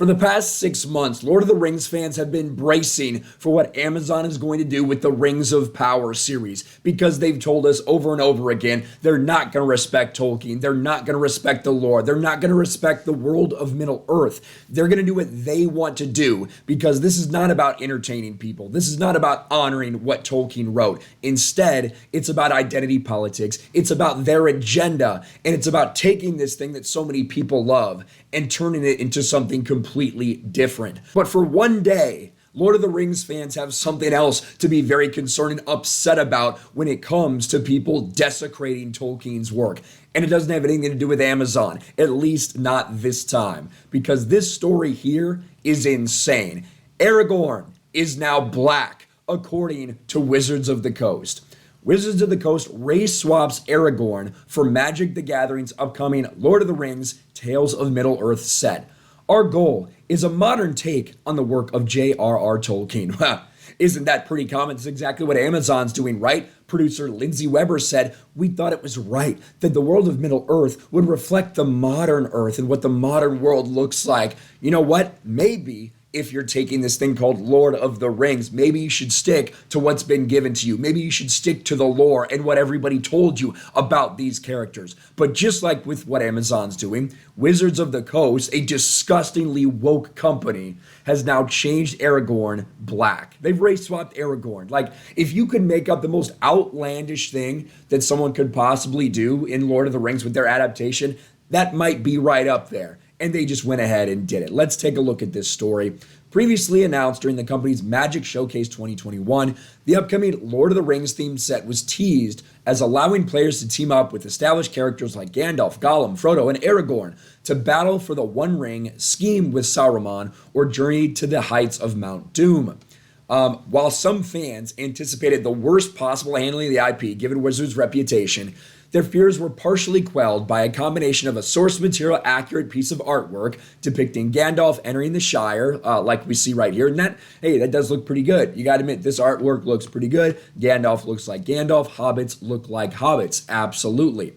For the past 6 months, Lord of the Rings fans have been bracing for what Amazon is going to do with the Rings of Power series, because they've told us over and over again they're not going to respect Tolkien, they're not going to respect the lore, they're not going to respect the world of Middle-earth. They're going to do what they want to do, because this is not about entertaining people. This is not about honoring what Tolkien wrote. Instead, it's about identity politics, it's about their agenda, and it's about taking this thing that so many people love and turning it into something completely different. But for one day, Lord of the Rings fans have something else to be very concerned and upset about when it comes to people desecrating Tolkien's work. And it doesn't have anything to do with Amazon, at least not this time, because this story here is insane. Aragorn is now black, according to Wizards of the Coast. Wizards of the Coast race swaps Aragorn for Magic the Gathering's upcoming Lord of the Rings Tales of Middle-earth set. Our goal is a modern take on the work of J.R.R. Tolkien. Isn't that pretty common? It's exactly what Amazon's doing, right? Producer Lindsay Weber said, "We thought it was right that the world of Middle-earth would reflect the modern Earth and what the modern world looks like." You know what? Maybe if you're taking this thing called Lord of the Rings, maybe you should stick to what's been given to you. Maybe you should stick to the lore and what everybody told you about these characters. But just like with what Amazon's doing, Wizards of the Coast, a disgustingly woke company, has now changed Aragorn black. They've race swapped Aragorn. Like, if you could make up the most outlandish thing that someone could possibly do in Lord of the Rings with their adaptation, that might be right up there. And they just went ahead and did it. Let's take a look at this story. Previously announced during the company's Magic Showcase 2021, the upcoming Lord of the Rings themed set was teased as allowing players to team up with established characters like Gandalf, Gollum, Frodo, and Aragorn to battle for the One Ring, scheme with Sauron, or journey to the heights of Mount Doom. While some fans anticipated the worst possible handling of the IP given Wizards' reputation, their fears were partially quelled by a combination of a source material accurate piece of artwork depicting Gandalf entering the Shire, like we see right here. And that does look pretty good. You got to admit, this artwork looks pretty good. Gandalf looks like Gandalf. Hobbits look like hobbits. Absolutely.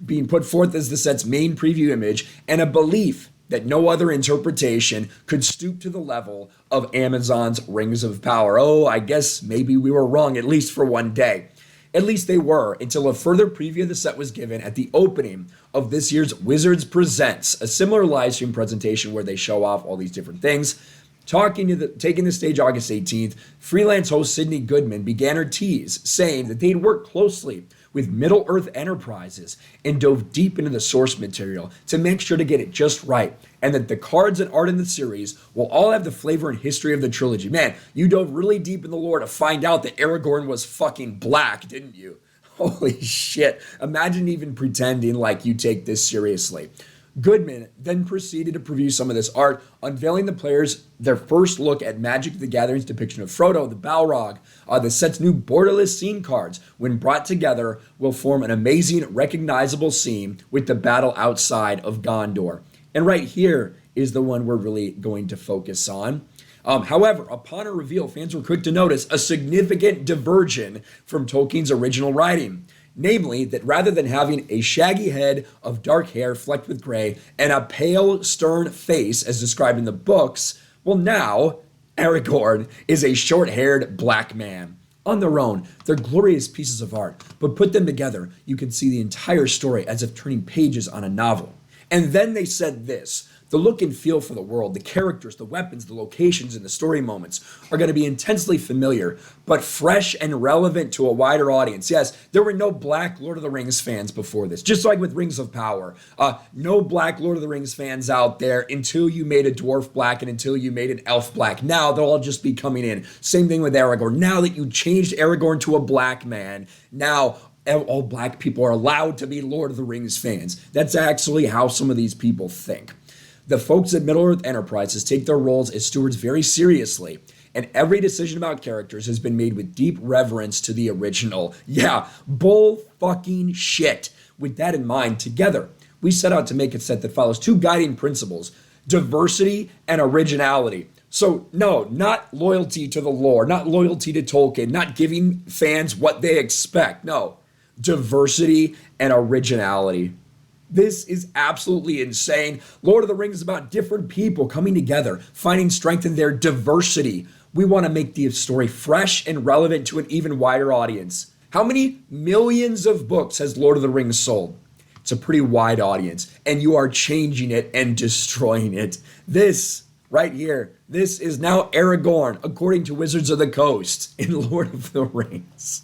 Being put forth as the set's main preview image, and a belief that no other interpretation could stoop to the level of Amazon's Rings of Power. Oh, I guess maybe we were wrong, at least for one day. At least they were, until a further preview of the set was given at the opening of this year's Wizards Presents, a similar live stream presentation where they show off all these different things. Taking the stage August 18th, freelance host Sydney Goodman began her tease, saying that they'd worked closely with Middle-earth Enterprises and dove deep into the source material to make sure to get it just right, and that the cards and art in the series will all have the flavor and history of the trilogy. Man, you dove really deep in the lore to find out that Aragorn was fucking black, didn't you? Holy shit. Imagine even pretending like you take this seriously. Goodman then proceeded to preview some of this art, unveiling the players their first look at Magic the Gathering's depiction of Frodo, the Balrog. The set's new borderless scene cards, when brought together, will form an amazing, recognizable scene with the battle outside of Gondor. And right here is the one we're really going to focus on. However, upon a reveal, fans were quick to notice a significant diversion from Tolkien's original writing. Namely, that rather than having a shaggy head of dark hair flecked with gray and a pale, stern face as described in the books, well, now Aragorn is a short-haired black man. On their own, they're glorious pieces of art, but put them together, you can see the entire story as if turning pages on a novel. And then they said this: the look and feel for the world, the characters, the weapons, the locations, and the story moments are going to be intensely familiar, but fresh and relevant to a wider audience. Yes, there were no black Lord of the Rings fans before this, just like with Rings of Power. No black Lord of the Rings fans out there until you made a dwarf black and until you made an elf black. Now they'll all just be coming in. Same thing with Aragorn. Now that you changed Aragorn to a black man, now all black people are allowed to be Lord of the Rings fans. That's actually how some of these people think. The folks at Middle-earth Enterprises take their roles as stewards very seriously, and every decision about characters has been made with deep reverence to the original. Yeah, bull fucking shit. With that in mind, together, we set out to make a set that follows two guiding principles: diversity and originality. So no, not loyalty to the lore, not loyalty to Tolkien, not giving fans what they expect. No, diversity and originality. This is absolutely insane. Lord of the Rings is about different people coming together, finding strength in their diversity. We want to make the story fresh and relevant to an even wider audience. How many millions of books has Lord of the Rings sold? It's a pretty wide audience, and you are changing it and destroying it. This right here, this is now Aragorn, according to Wizards of the Coast in Lord of the Rings.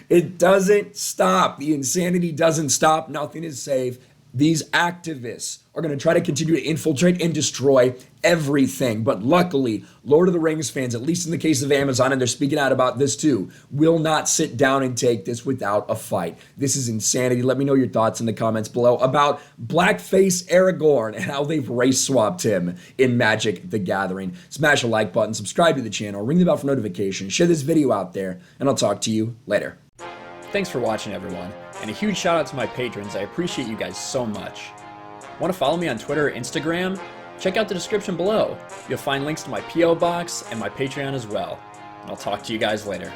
It doesn't stop. The insanity doesn't stop. Nothing is safe. These activists are going to try to continue to infiltrate and destroy everything. But luckily, Lord of the Rings fans, at least in the case of Amazon, and they're speaking out about this too, will not sit down and take this without a fight. This is insanity. Let me know your thoughts in the comments below about Blackface Aragorn and how they've race swapped him in Magic the Gathering. Smash a like button, subscribe to the channel, ring the bell for notifications, share this video out there, and I'll talk to you later. Thanks for watching, everyone, and a huge shout out to my patrons. I appreciate you guys so much. Want to follow me on Twitter or Instagram? Check out the description below. You'll find links to my P.O. box and my Patreon as well. And I'll talk to you guys later.